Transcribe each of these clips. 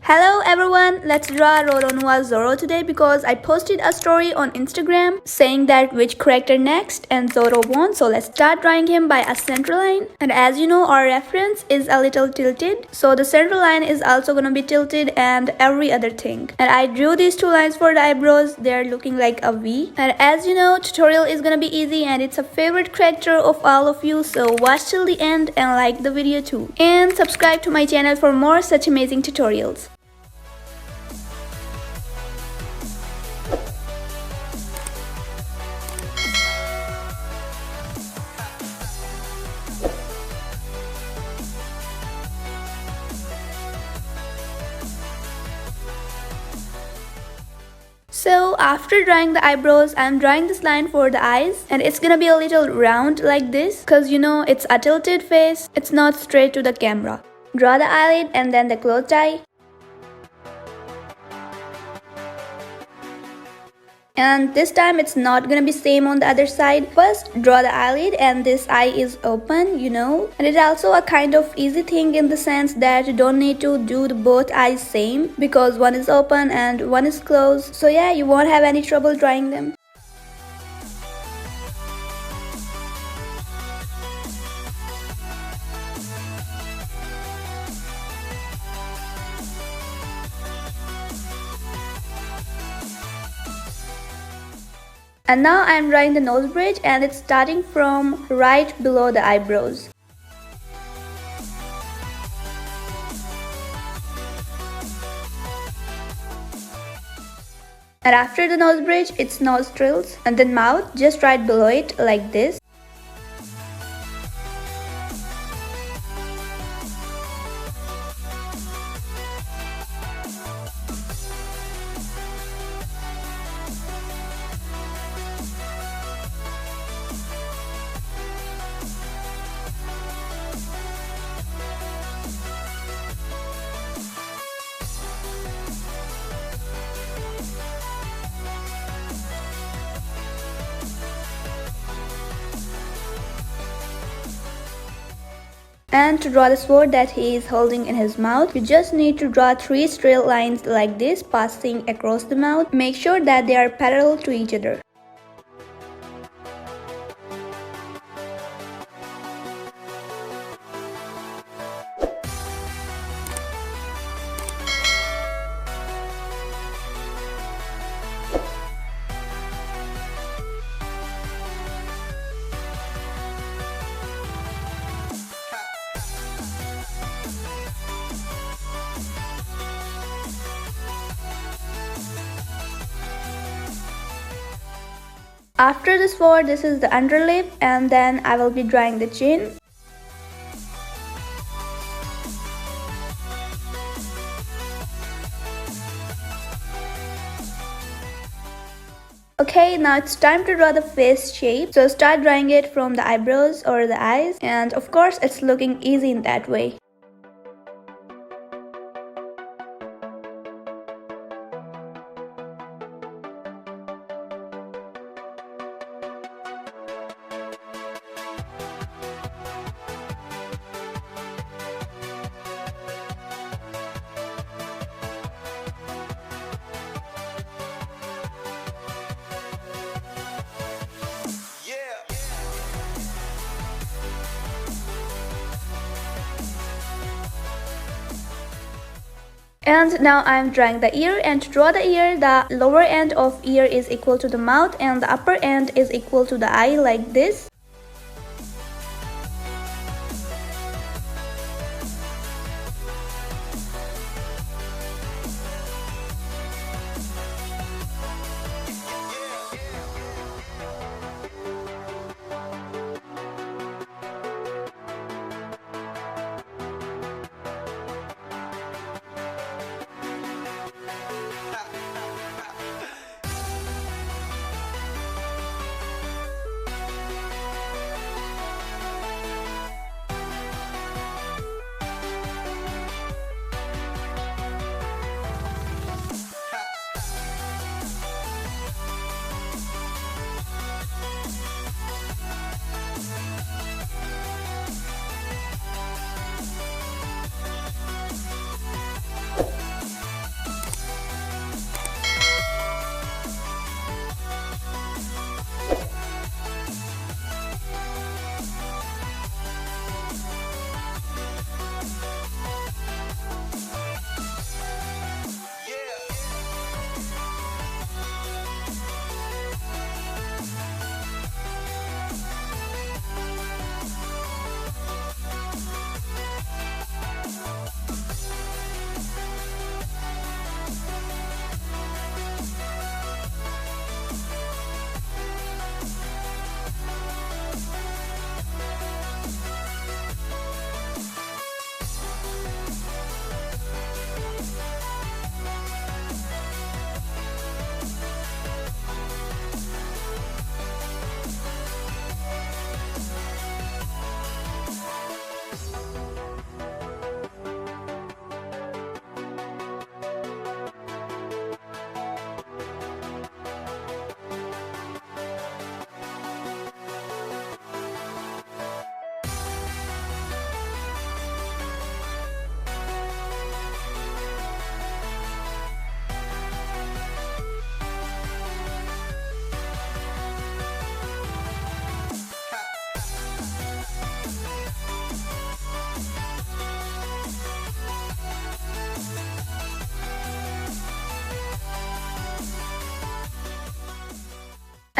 Hello everyone, let's draw Roronoa Zoro today because I posted a story on Instagram saying that which character next and Zoro won, so let's start drawing him by a center line. And as you know, our reference is a little tilted, so the center line is also gonna be tilted and every other thing. And I drew these two lines for the eyebrows, they're looking like a V. And as you know, tutorial is gonna be easy and it's a favorite character of all of you, so watch till the end and like the video too. And subscribe to my channel for more such amazing tutorials. So after drawing the eyebrows, I'm drawing this line for the eyes and it's gonna be a little round like this because you know it's a tilted face, it's not straight to the camera. Draw the eyelid and then the closed eye. And this time it's not gonna be same on the other side. First draw the eyelid and this eye is open, you know, and it's also a kind of easy thing in the sense that you don't need to do the both eyes same because one is open and one is closed, so yeah, you won't have any trouble drawing them. And now I am drawing the nose bridge and it's starting from right below the eyebrows. And after the nose bridge, it's nostrils and then mouth just right below it like this. And to draw the sword that he is holding in his mouth, you just need to draw 3 straight lines like this passing across the mouth. Make sure that they are parallel to each other. After the sword, this is the underlip and then I will be drawing the chin. Okay, now it's time to draw the face shape. So start drawing it from the eyebrows or the eyes, and of course it's looking easy in that way. And now I'm drawing the ear, and to draw the ear, the lower end of ear is equal to the mouth and the upper end is equal to the eye like this.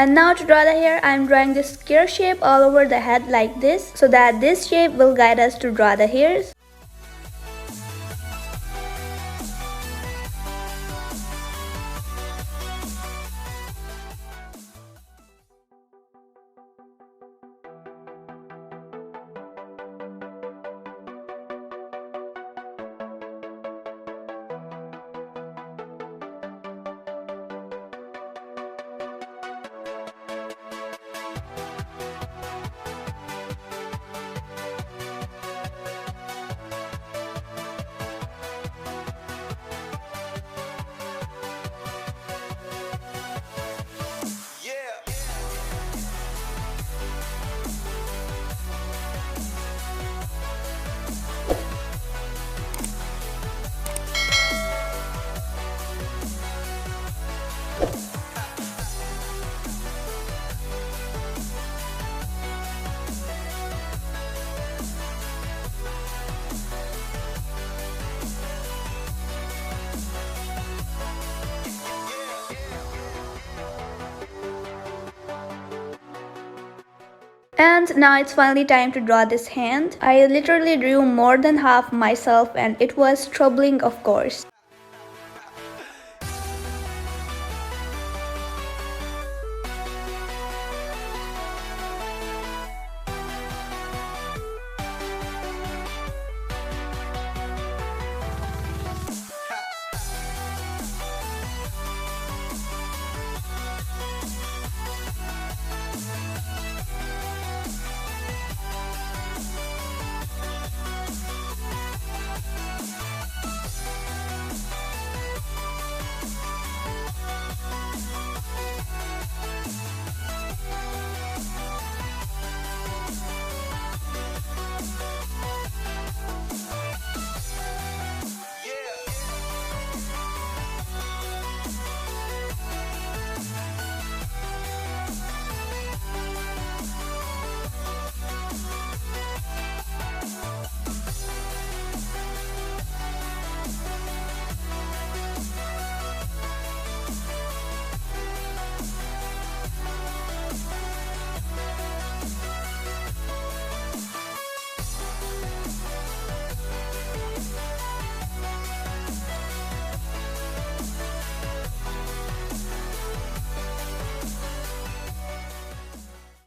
And now to draw the hair, I am drawing this square shape all over the head like this, so that this shape will guide us to draw the hairs. And now it's finally time to draw this hand. I literally drew more than half myself and it was troubling, of course.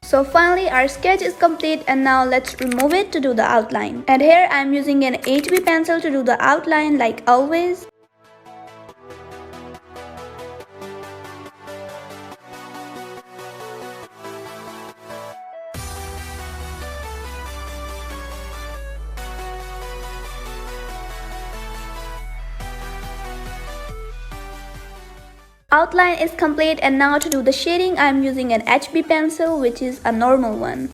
So finally our sketch is complete and now let's remove it to do the outline. And here I am using an HB pencil to do the outline like always. Outline is complete and now to do the shading I am using an HB pencil, which is a normal one.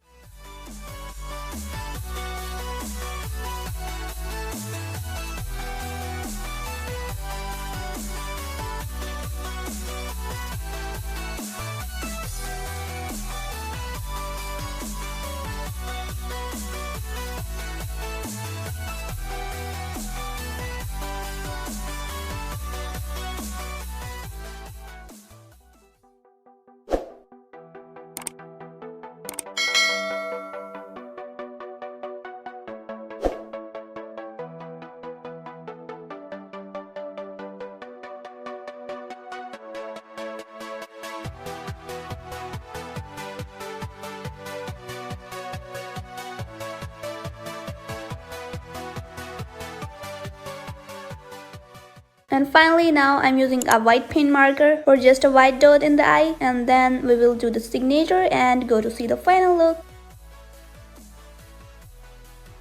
And finally now I'm using a white paint marker for just a white dot in the eye, and then we will do the signature and go to see the final look.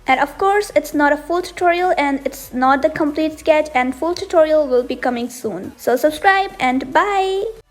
And of course it's not a full tutorial and it's not the complete sketch, and full tutorial will be coming soon. So subscribe and bye!